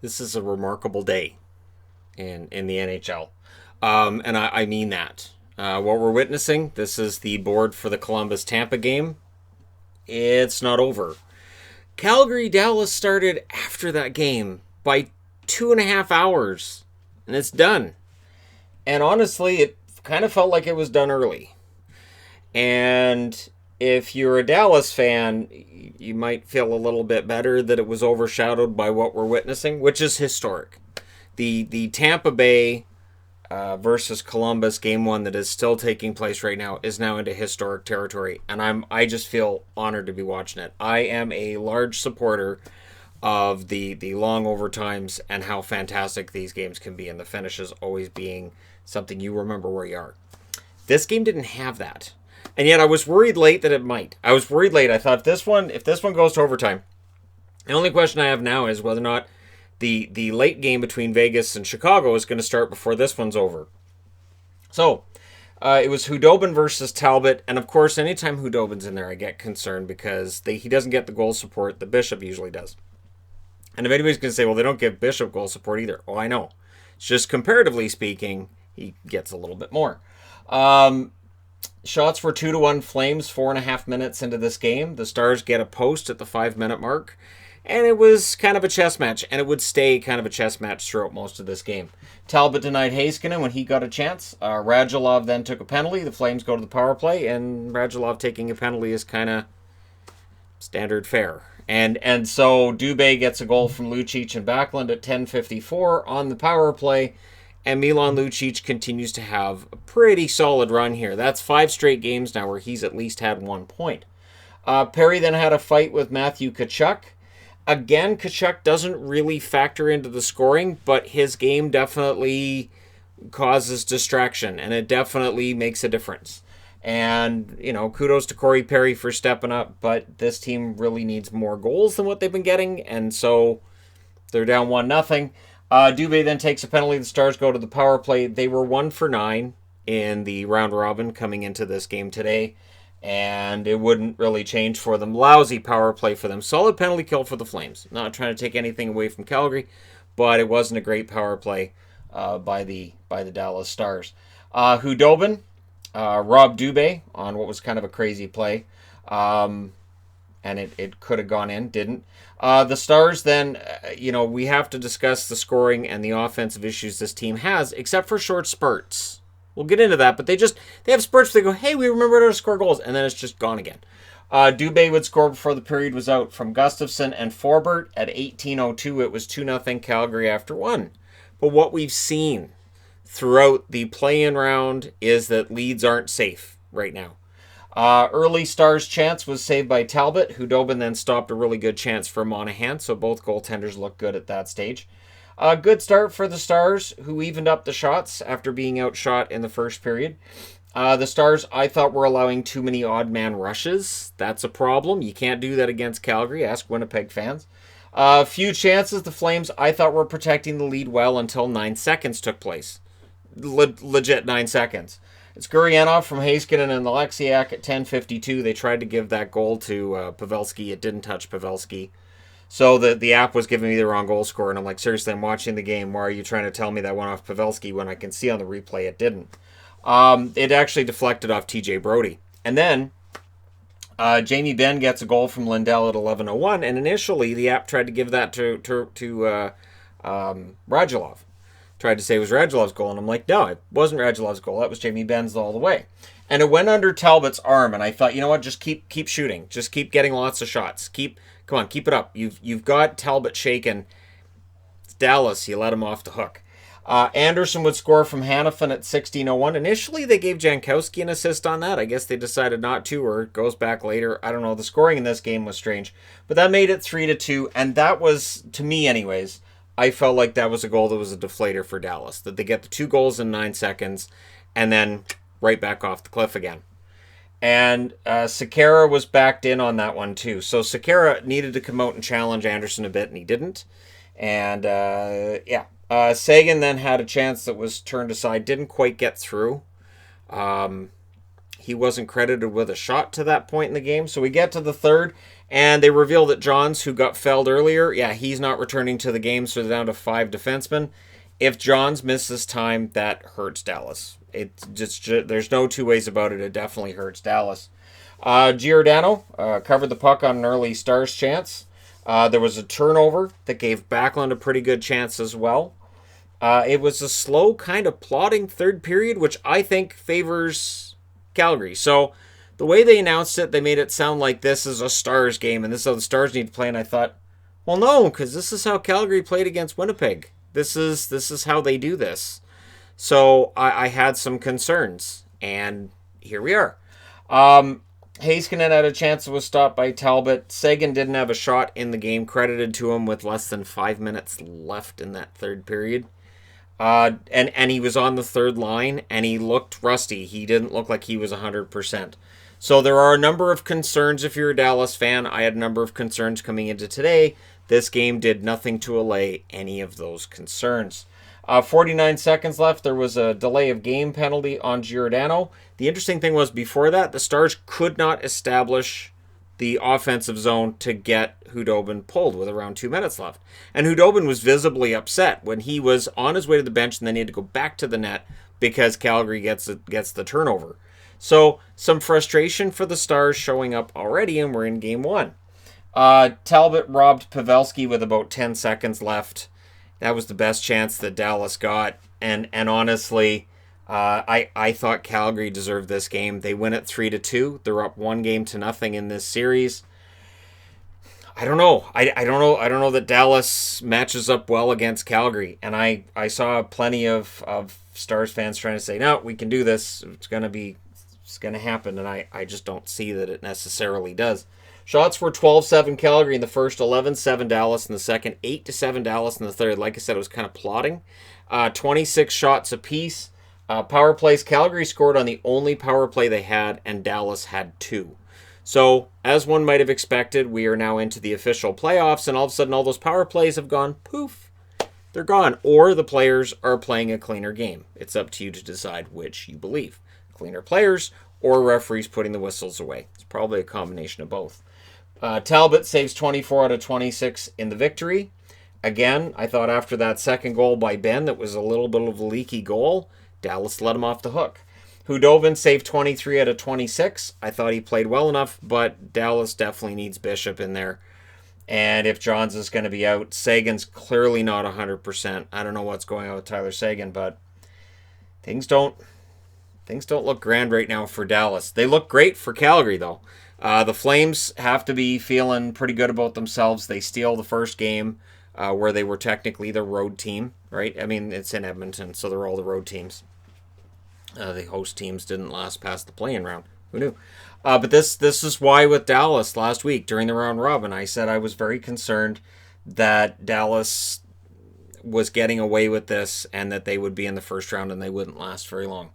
This is a remarkable day in the NHL. And I mean that. What we're witnessing, this is the board for the Columbus Tampa game. It's not over. Calgary Dallas started after that game by 2.5 hours, and it's done. And honestly, it kind of felt like it was done early. And if you're a Dallas fan, you might feel a little bit better that it was overshadowed by what we're witnessing, which is historic. The Tampa Bay versus Columbus game one that is still taking place right now is now into historic territory, and I just feel honored to be watching it. I am a large supporter of the long overtimes and how fantastic these games can be, and the finishes always being something you remember where you are. This game didn't have that. And yet I was worried late that it might. I was worried late. I thought if this one goes to overtime, the only question I have now is whether or not the late game between Vegas and Chicago is going to start before this one's over. So it was Hudobin versus Talbot, and of course, anytime Hudobin's in there, I get concerned because he doesn't get the goal support that Bishop usually does. And if anybody's going to say, well, they don't give Bishop goal support either, oh, I know. It's just comparatively speaking, he gets a little bit more. Shots were 2-1 Flames 4.5 minutes into this game. The Stars get a post at the 5-minute mark. And it was kind of a chess match. And it would stay kind of a chess match throughout most of this game. Talbot denied Heiskanen when he got a chance. Radulov then took a penalty. The Flames go to the power play. And Radulov taking a penalty is kind of standard fare. And so Dubé gets a goal from Lucic and Backlund at 10:54 on the power play. And Milan Lucic continues to have a pretty solid run here. That's 5 straight games now where he's at least had 1 point. Perry then had a fight with Matthew Tkachuk. Again, Tkachuk doesn't really factor into the scoring, but his game definitely causes distraction, and it definitely makes a difference. And, kudos to Corey Perry for stepping up, but this team really needs more goals than what they've been getting, and so they're down 1-0. Dubé then takes a penalty. The Stars go to the power play. They were 1 for 9 in the round robin coming into this game today, and it wouldn't really change for them. Lousy power play for them. Solid penalty kill for the Flames. Not trying to take anything away from Calgary, but it wasn't a great power play by the Dallas Stars. Hudobin robbed Dubé on what was kind of a crazy play. And it could have gone in, didn't. The Stars then, we have to discuss the scoring and the offensive issues this team has, except for short spurts. We'll get into that, but they have spurts where they go, hey, we remembered how to score goals, and then it's just gone again. Dubé would score before the period was out from Gustafsson and Forbert. At 18:02, it was 2-0 Calgary after 1. But what we've seen throughout the play-in round is that leads aren't safe right now. Early Stars chance was saved by Talbot. Hudobin then stopped a really good chance for Monahan, so both goaltenders look good at that stage. Good start for the Stars, who evened up the shots after being outshot in the first period. The Stars, I thought, were allowing too many odd man rushes. That's a problem. You can't do that against Calgary. Ask Winnipeg fans. Few chances. The Flames, I thought, were protecting the lead well until 9 seconds took place. Legit 9 seconds. It's Gurianov from Heiskanen and Alexiak at 10:52. They tried to give that goal to Pavelski. It didn't touch Pavelski. So the app was giving me the wrong goal score, and I'm like, seriously, I'm watching the game. Why are you trying to tell me that went off Pavelski when I can see on the replay it didn't? It actually deflected off TJ Brody. And then Jamie Benn gets a goal from Lindell at 11:01, and initially the app tried to give that to Radulov. Tried to say it was Radulov's goal, and I'm like, no, it wasn't Radulov's goal. That was Jamie Benn's all the way. And it went under Talbot's arm, and I thought, you know what, just keep shooting. Just keep getting lots of shots. Come on, keep it up. You've got Talbot shaken. It's Dallas. You let him off the hook. Anderson would score from Hanifin at 16:01. Initially, they gave Jankowski an assist on that. I guess they decided not to, or it goes back later. I don't know. The scoring in this game was strange. But that made it 3-2, and that was, to me anyways, I felt like that was a goal that was a deflator for Dallas. That they get the 2 goals in 9 seconds, and then right back off the cliff again. And Sekera was backed in on that one too. So Sekera needed to come out and challenge Anderson a bit, and he didn't. And Sagan then had a chance that was turned aside, didn't quite get through. He wasn't credited with a shot to that point in the game. So we get to the third, And they reveal that Johns, who got felled earlier, yeah, he's not returning to the game, so they're down to 5 defensemen. If Johns misses time, that hurts Dallas. There's no two ways about it. It definitely hurts Dallas. Giordano covered the puck on an early Stars chance. There was a turnover that gave Backlund a pretty good chance as well. It was a slow, kind of plodding third period, which I think favors Calgary. So the way they announced it, they made it sound like this is a Stars game and this is how the Stars need to play. And I thought, well, no, because this is how Calgary played against Winnipeg. This is how they do this. So I had some concerns, and here we are. Heiskanen had a chance that was stopped by Talbot. Sagan didn't have a shot in the game credited to him with less than 5 minutes left in that third period. And he was on the third line, and he looked rusty. He didn't look like he was 100%. So there are a number of concerns if you're a Dallas fan. I had a number of concerns coming into today. This game did nothing to allay any of those concerns. 49 seconds left. There was a delay of game penalty on Giordano. The interesting thing was before that, the Stars could not establish the offensive zone to get Hudobin pulled with around 2 minutes left. And Hudobin was visibly upset when he was on his way to the bench and then he had to go back to the net because Calgary gets the turnover. So some frustration for the Stars showing up already, and we're in game one. Talbot robbed Pavelski with about 10 seconds left. That was the best chance that Dallas got. And honestly, I thought Calgary deserved this game. They win it 3-2. They're up 1-0 in this series. I don't know. I don't know that Dallas matches up well against Calgary. And I saw plenty of Stars fans trying to say, no, we can do this. It's going to happen. And I just don't see that it necessarily does. Shots were 12-7 Calgary in the first, 11-7 Dallas in the second, 8-7 Dallas in the third. Like I said, it was kind of plodding. 26 shots apiece. Power plays, Calgary scored on the only power play they had, and Dallas had 2. So, as one might have expected, we are now into the official playoffs, and all of a sudden all those power plays have gone poof. They're gone. Or the players are playing a cleaner game. It's up to you to decide which you believe. Cleaner players or referees putting the whistles away. It's probably a combination of both. Talbot saves 24 out of 26 in the victory. Again, I thought after that second goal by Ben that was a little bit of a leaky goal, Dallas let him off the hook. Hudobin saved 23 out of 26. I thought he played well enough, but Dallas definitely needs Bishop in there. And if Johns is going to be out, Sagan's clearly not 100%. I don't know what's going on with Tyler Sagan, but things don't look grand right now for Dallas. They look great for Calgary, though. The Flames have to be feeling pretty good about themselves. They steal the first game where they were technically the road team, right? I mean, it's in Edmonton, so they're all the road teams. The host teams didn't last past the play-in round. Who knew? But this is why with Dallas last week during the round robin, I said I was very concerned that Dallas was getting away with this and that they would be in the first round and they wouldn't last very long.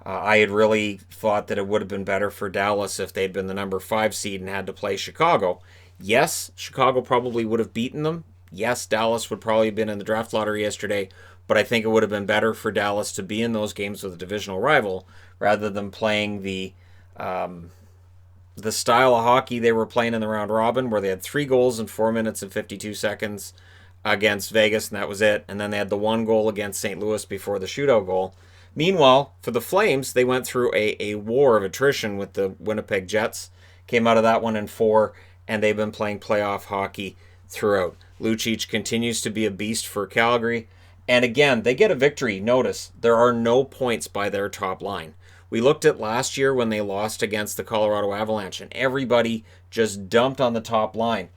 I had really thought that it would have been better for Dallas if they'd been the number 5 seed and had to play Chicago. Yes, Chicago probably would have beaten them. Yes, Dallas would probably have been in the draft lottery yesterday, but I think it would have been better for Dallas to be in those games with a divisional rival rather than playing the style of hockey they were playing in the round robin, where they had 3 goals in 4 minutes and 52 seconds against Vegas, and that was it. And then they had the 1 goal against St. Louis before the shootout goal. Meanwhile, for the Flames, they went through a war of attrition with the Winnipeg Jets, came out of that one in 4, and they've been playing playoff hockey throughout. Lucic continues to be a beast for Calgary. And again, they get a victory. Notice, there are no points by their top line. We looked at last year when they lost against the Colorado Avalanche, and everybody just dumped on the top line.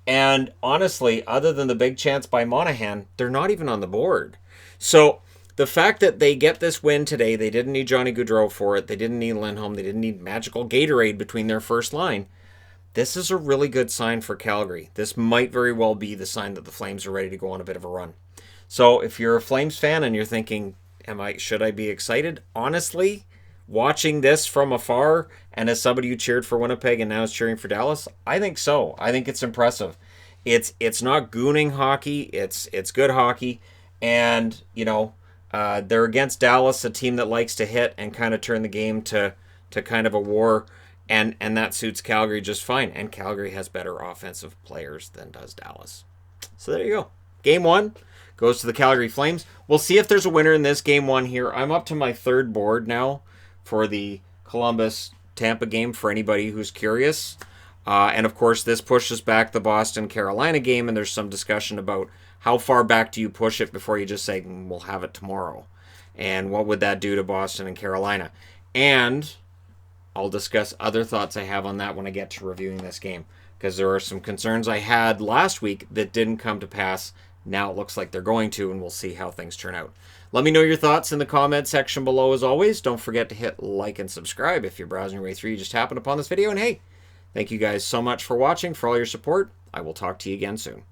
And honestly, other than the big chance by Monahan, they're not even on the board. So the fact that they get this win today, they didn't need Johnny Gaudreau for it, they didn't need Lindholm, they didn't need magical Gatorade between their first line. This is a really good sign for Calgary. This might very well be the sign that the Flames are ready to go on a bit of a run. So if you're a Flames fan and you're thinking, should I be excited? Honestly, watching this from afar and as somebody who cheered for Winnipeg and now is cheering for Dallas, I think so. I think it's impressive. It's not gooning hockey. It's good hockey. And, they're against Dallas, a team that likes to hit and kind of turn the game to kind of a war. And that suits Calgary just fine. And Calgary has better offensive players than does Dallas. So there you go. Game 1 goes to the Calgary Flames. We'll see if there's a winner in this Game 1 here. I'm up to my 3rd board now for the Columbus-Tampa game for anybody who's curious. And of course, this pushes back the Boston-Carolina game, and there's some discussion about how far back do you push it before you just say, we'll have it tomorrow. And what would that do to Boston and Carolina? And I'll discuss other thoughts I have on that when I get to reviewing this game, because there are some concerns I had last week that didn't come to pass. Now it looks like they're going to, and we'll see how things turn out. Let me know your thoughts in the comment section below as always. Don't forget to hit like and subscribe if you're browsing your way through. You just happened upon this video. And hey, thank you guys so much for watching, for all your support. I will talk to you again soon.